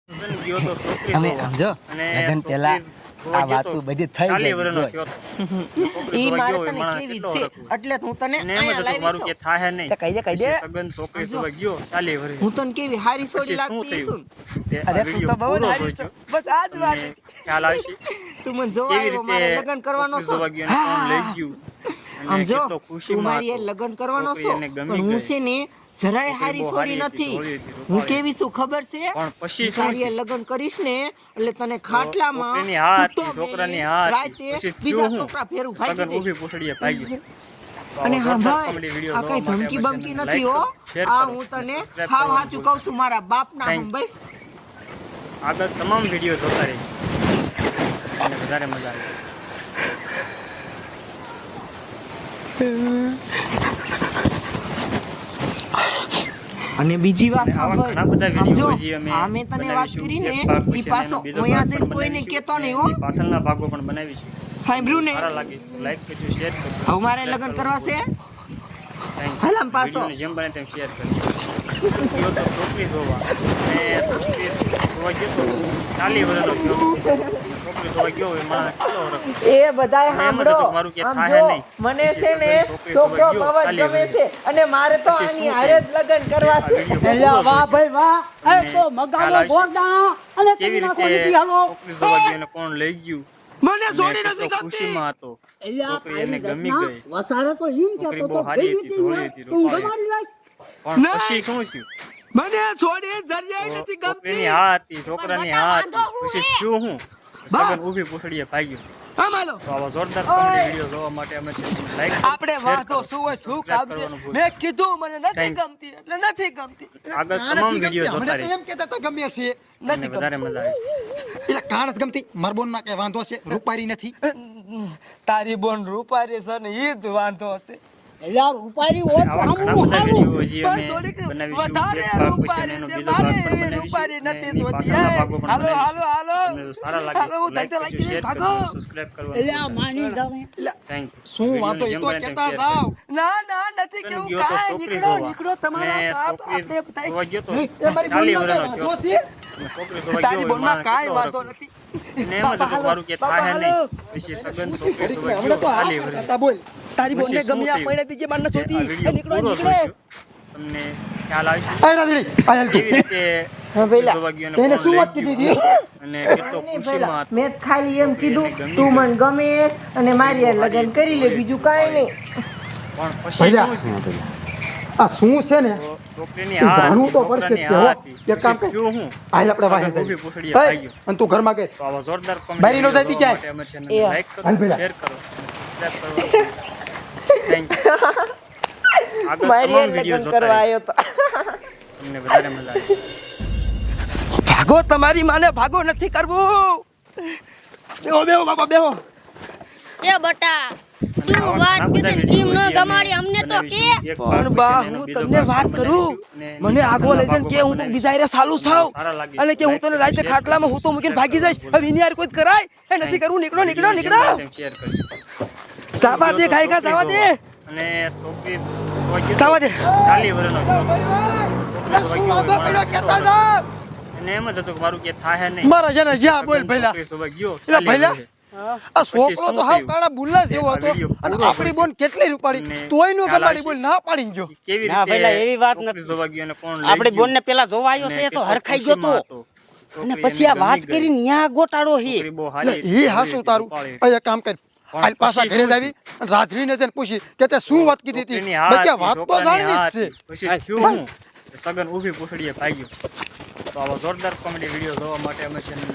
અમે સમજો લગન પહેલા આ વાતો બધી થઈ ગઈ ઈ મારે તને કેવી છે એટલે હું તને આયા લાવી છું કહી દે સગન છોકરી તો ગયો 40 વર્ષ હું તને કેવી હારી સોડી લાગતી છું અરે તું તો બહુ હારી છે બસ આજ વાત ખ્યાલ આવશે તું મને જોવા આવ્યો મારે લગન કરવાનો છો કોણ લઈ ગયું આમ જો તું મારી એ લગન કરવાનો છો પણ હું છે ને જરાય હારી સોડી નથી હું કેવી છું ખબર છે પણ પછી તારી એ લગન કરીશ ને એટલે તને ખાટલામાં છોકરીની હાથ છોકરાની હાથ રાતે બીજા છોકરા ફેરું ભાગી સગન જઈશ. ઊભી પૂછડીએ ભાગી અને હા ભાઈ આ કઈ ધમકી બમકી નથી હો આ હું તને હાવ હાચું કહું છું મારા બાપના હમ બસ આગળ તમામ વિડિયો જોતા રહેજો અને વધારે મજા આવે અને બીજી વાત આવા ઘણા બધા વિડિયો હજી અમે આ મેં તને વાત કરી ને ઈ પાછો બીજો ઓયા ભાગ જઈને પણ કોઈને બનાવીશું. કહેતો નહીં હો પાછળના ભાગો પણ બનાવીશું સાંભળ્યું ને સારા લાગે લાઈક કરજો શેર કરજો હવે મારે લગન કરવા છે Thanks. હાલ આમ પાછો વિડિયોને જેમ બને તેમ શેર કરજો ગયો તો છોકરી જોવા અને છોકરી જોવા ગયો તો 40 વર્ષનો ગયો છોકરી જોવા ગયો હોય મારા કેટલો વર્ષ એ બધાય સાંભળો મારું કે આમ થાય જો નહીં. મને છે ને છોકરો બહુ જ ગમે છે અને મારે તો આની હારે જ લગન કરવા છે એલા વાહ ભાઈ વાહ એ તો મગાવો ગોડા અને કેવી તમે રીતે નાખો હાલો છોકરી જોવા ગયો અને કોણ લઈ ગયું મને છોડી અને નથી કેટલો ગમતી ખુશીમાં હતો એલા છોકરી એને ગમી ગઈ વસારે તો ઈમ છોકરી કેતો બહુ તો હારી ગઈ હતી, હતી ધોળી હતી, તું રૂપાળી. ગમાડી લાય પણ નહીં. પછી શું થયું મને છોડી જરિયાઈ નથી છોકરીની ગમતી હા હતી છોકરાની હા હતી પછી થયું હું સગન ઊભી પૂછડીએ ભાગ્યો અમાલો તો આવા જોરદાર કોમેડી વિડિયો જોવા માટે અમે લાઈક આપણે વાતો શું હોય શું કામ છે મેં કીધું મને નથી Thanks. ગમતી એટલે નથી ગમતી આગળ તમામ વિડિયો જોતા હમણાં તો રહેજો એમ કહેતા હતા ગમે છે નથી વધારે મજા આવે એટલે કાણ જ ગમતી મારબોન ના કઈ વાંધો છે રૂપારી નથી તારી બોન રૂપારી છે ને ઈ જ વાંધો હશે યાર રૂપારી હોત તો આવા ઘણા આમનું બધા હારું. વિડિયો હજી પણ અમે થોડીક બનાવીશું. વધારે એક ભાગ પછી રૂપારી એનો છે બીજો મારે ભાગ પણ એવી બનાવીશું. રૂપારી અને નથી એની જોતી પાછળના એ. ભાગો પણ હાલો બનાવીશું. હાલો હાલો તમને સારા લાગે હાલો હું લાઈક ધંધે કરજો, લાગી શેર ભાગો કરજો, સબસ્ક્રાઇબ કરવાનું એટલે આ માની જાણે થેન્ક યુ શું વાંધો એ તો કહેતા જાવ ના ના નથી સગન કેવું ગયો તો કાંઈ છોકરી નીકળો જોવા. નીકળો તમારા અને બાપ છોકરી આપણે બધાય જોવા ગયો તો એ મારી 40 બોન ના વર્ષનો કઈ થયો. વાંધો છે અને છોકરી જોવા તારી ગયો બોનમાં હોય, કાંઈ મારા વાંધો કેટલો નથી અને એમ જ હતું મારું કે બાપા, થાય હાલો. નહીં પછી સગન છોકરી જોવા હમણાં તો ગયો હા 40 વર્ષ કરતા બોલ તારી બોનને પછી શું ગમ્યા થયું? પડે દીજે માર ન આ જોતી વિડિયો નીકળો પૂરો નીકળો જોજો. તમને ખ્યાલ આવશે આ રાધી આ હેલ કેવી રીતે હા પેલા જોવા ગયો અને એને કોણ શું લઈ વાત ગયું. કીધી હતી અને કેટલો ખુશીમાં હતો. મેં ખાલી એમ કીધું તું મને ગમે અને મારી હારે લગન કરી લે બીજું કાંઈ નહીં પણ પછી ભૈયા શું થયું? આ શું છે ને તો છોકરીની તું હા જાણવું હતી, તો પડશે છોકરાની જ હા તે, હતી. એક કામ પછી કર. થયું હું આય આપણે વાહે સગન ઊભી પૂછડીએ જાય ભાગ્યો. અને તું ઘરમાં ગઈ તો આવા જોરદાર બારી નો comedy જાતી video ક્યાંય? જોવા માટે અમારી channel ને like કરો, હાલ પેલા. share કરો, subscribe કરો. Thank you. આગળ મારી તમામ હારે video લગન જોતા કરવા રહેજો. આવ્યો તો તમને વધારે મજા આવે ભાગો તમારી માને ભાગો નથી કરવું બેહો બેહો બાપા બેહો એ બટા શું વાત કીધી ટીમ નો ગમાડી અમને તો કે પણ બા હું તમને વાત કરું મને આગો લઈ જઈને કે હું તો બીજાયરે સાલું થાવ અને કે હું તને રાતે ખાટલામાં હું તો મૂકીને ભાગી જઈશ હવે એની યાર કોઈ જ કરાય એ નથી કરવું નીકળો નીકળો નીકળો સાવા દે ખાઈ ખા સાવા દે અને છોકરી જોવા ગયો સાવા દે 40 વર્ષનો થયો. શું વાંધો પડ્યો કહેતા જાવ અને એમ જ હતું કે મારું કે થાય નહીં મારા જેને જ્યાં બોલ ભઈલા છોકરી જોવા ગયો એટલે 40 ભઈલા? વર્ષે. આ છોકરો તો હાવ કાળા બુલ્લા જેવો હતો અને આપણી બોન કેટલી રૂપાડી તોય નો ગમાડી બોલ ના પાડીને ગયો કેવી ના રીતે પેલા એવી વાત છોકરી નથી. જોવા ગયો અને કોણ લઈ આપણે ગયું? બોનને પેલા જોવા આવ્યો અને તો એ તો કેટલો હરખાઈ ગયો તો ખુશીમાં હતો. અને છોકરી પછી આ એને વાત ગમી ગઈ. કરી ન્યા ગોટાળો હે છોકરી બહુ હારી એટલે હતી, એ હાસું તારું રૂપાળી. અહીંયા કામ કર હાલ પાછા ઘરે જ આવી અને રાત્રિને જઈને પૂછી કે તે શું વાત કીધી હતી છોકરીની હા બચ્ચા હતી, વાત તો છોકરાની જાણવી હા જ છે હતી. પછી થયું હું સગન ઊભી પૂછડીએ ભાગ્યો તો આવા જોરદાર કોમેડી વિડીયો જોવા માટે અમે ચેનલને